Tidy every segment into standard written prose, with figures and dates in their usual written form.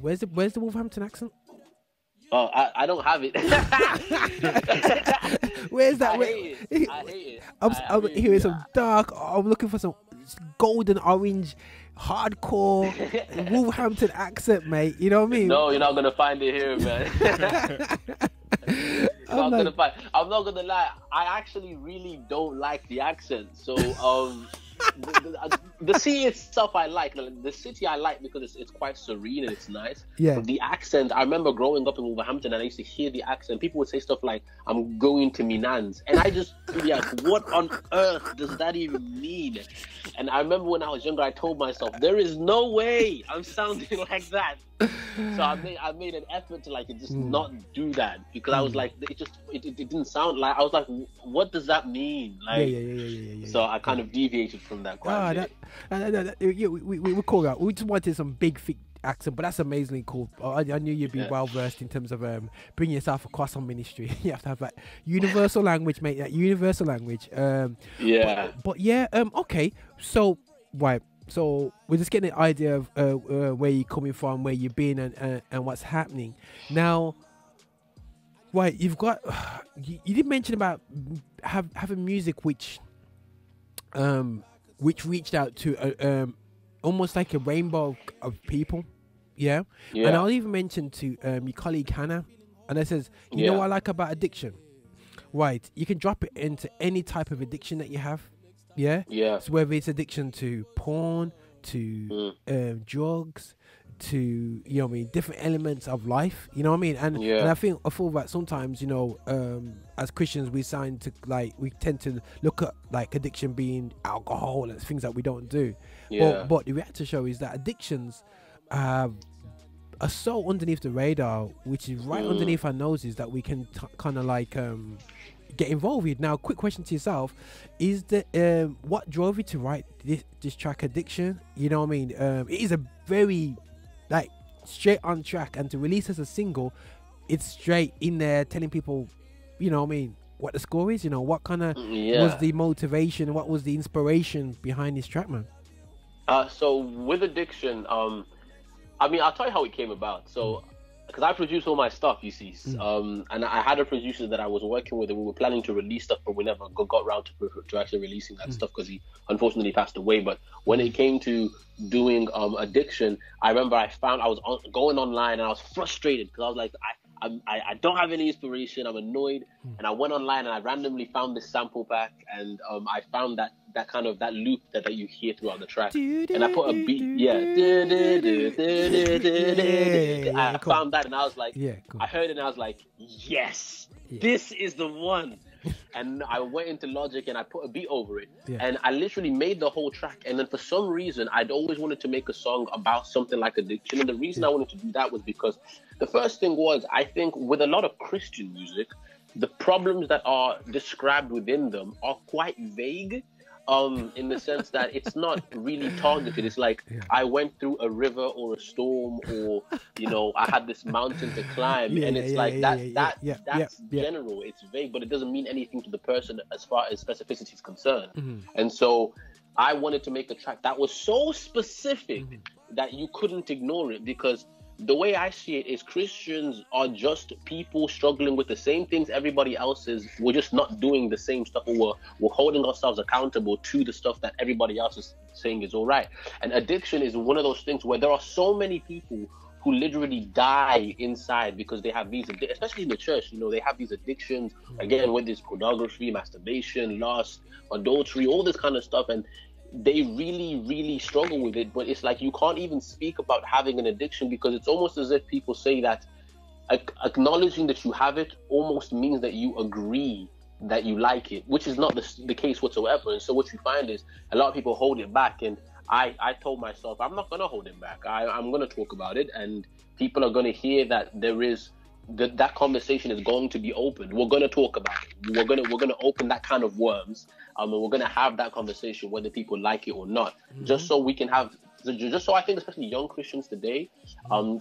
Where's the Wolverhampton accent? Oh, I don't have it. Where's that? I hate it. I hate it. I I'm really hearing do. some dark. I'm looking for some golden orange, hardcore Wolverhampton accent, mate. You know what I mean? No, you're not gonna find it here, man. I'm not gonna lie. I actually really don't like the accent. So the city itself I like. The city I like because it's quite serene and it's nice. Yeah. But the accent, I remember growing up in Wolverhampton and I used to hear the accent. People would say stuff like, "I'm going to Minans," and I just be like, "What on earth does that even mean?" And I remember when I was younger, I told myself, "There is no way I'm sounding like that." So I made an effort to like just not do that because I was like, it didn't sound like, I was like, what does that mean? Like, Yeah. So I kind of deviated from that quite a bit. We call that. We just wanted some big thick accent, but that's amazingly cool. I knew you'd be well versed in terms of bringing yourself across on ministry. You have to have that universal language, mate. That universal language. But yeah. Okay. So right. So we're just getting an idea of where you're coming from, where you've been, and what's happening. Now, right, you've got. You did mention about having music which reached out to almost like a rainbow of people, yeah. And I'll even mention to your colleague Hannah, and I says, you know what I like about addiction, right? You can drop it into any type of addiction that you have. Yeah. So whether it's addiction to porn, to drugs, to, you know what I mean, different elements of life, you know what I mean, and I feel that sometimes, you know, as Christians we tend to look at like addiction being alcohol and things that we don't do. But the reality show is that addictions are so underneath the radar, which is right underneath our noses, that we can kind of like get involved with. Now, quick question to yourself: is the what drove you to write this track, Addiction? You know what I mean? It is a very like straight on track, and to release as a single, it's straight in there telling people, you know what I mean, what the score is. You know, what kind of was the motivation? What was the inspiration behind this track, man? So with Addiction, I mean, I'll tell you how it came about. So, because I produce all my stuff, you see, and I had a producer that I was working with, and we were planning to release stuff, but we never got around to actually releasing that stuff because he unfortunately passed away. But when it came to doing Addiction, I remember I was going online and I was frustrated because I was like, I don't have any inspiration. I'm annoyed, and I went online and I randomly found this sample pack, and I found that kind of that loop that you hear throughout the track, and I put a beat, I found that, and I was like, I heard it, and I was like, yes, this is the one. And I went into Logic and I put a beat over it, and I literally made the whole track. And then for some reason, I'd always wanted to make a song about something like addiction, and the reason I wanted to do that was because the first thing was, I think with a lot of Christian music, the problems that are described within them are quite vague. In the sense that it's not really targeted. It's like, I went through a river or a storm, or, you know, I had this mountain to climb, and it's that's general. It's vague, but it doesn't mean anything to the person as far as specificity is concerned. And so I wanted to make a track that was so specific that you couldn't ignore it, because the way I see it is Christians are just people struggling with the same things everybody else is. We're just not doing the same stuff, or we're holding ourselves accountable to the stuff that everybody else is saying is all right. And addiction is one of those things where there are so many people who literally die inside because they have these, especially in the church, you know, they have these addictions, again, whether it's pornography, masturbation, lust, adultery, all this kind of stuff. And they really, really struggle with it, but it's like you can't even speak about having an addiction, because it's almost as if people say that acknowledging that you have it almost means that you agree that you like it, which is not the case whatsoever. And so what you find is a lot of people hold it back, and I told myself, I'm not going to hold it back. I'm going to talk about it, and people are going to hear that there is that conversation is going to be opened. We're going to talk about it. We're going to open that kind of worms, and we're going to have that conversation whether people like it or not. Just so we can have, just so I think especially young Christians today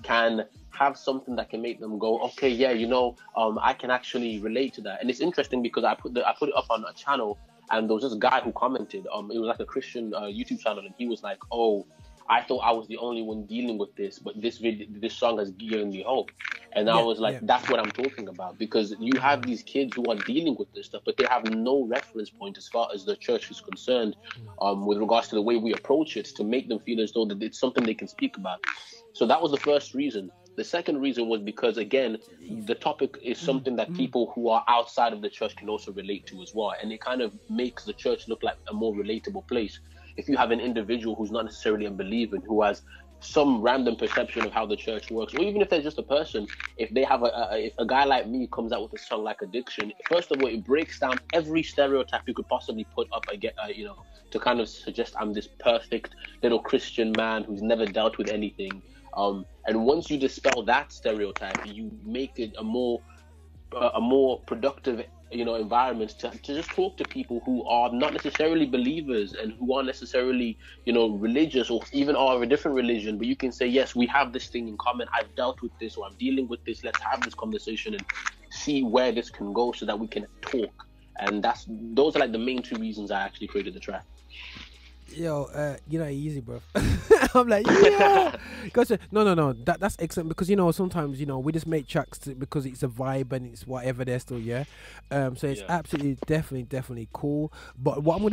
can have something that can make them go, okay, yeah, you know, I can actually relate to that. And it's interesting because I put it up on a channel, and there was this guy who commented. It was like a Christian YouTube channel, and he was like, oh, I thought I was the only one dealing with this, but this song has given me hope. And I was like, that's what I'm talking about, because you have these kids who are dealing with this stuff, but they have no reference point as far as the church is concerned, with regards to the way we approach it, to make them feel as though that it's something they can speak about. So that was the first reason. The second reason was because, again, the topic is something that people who are outside of the church can also relate to as well. And it kind of makes the church look like a more relatable place. If you have an individual who's not necessarily a believer, who has some random perception of how the church works, or even if they're just a person, if they have if a guy like me comes out with a song like Addiction, first of all, it breaks down every stereotype you could possibly put up again, to kind of suggest I'm this perfect little Christian man who's never dealt with anything. And once you dispel that stereotype, you make it a more productive, environment to just talk to people who are not necessarily believers and who aren't necessarily, religious, or even are of a different religion. But you can say, yes, we have this thing in common. I've dealt with this, or I'm dealing with this. Let's have this conversation and see where this can go so that we can talk. And those are like the main two reasons I actually created the track. Yo, easy, bro. I'm like, yeah. No. That's excellent, because sometimes we just make tracks because it's a vibe and it's whatever they're still, yeah. So it's absolutely, definitely cool. But what I'm gonna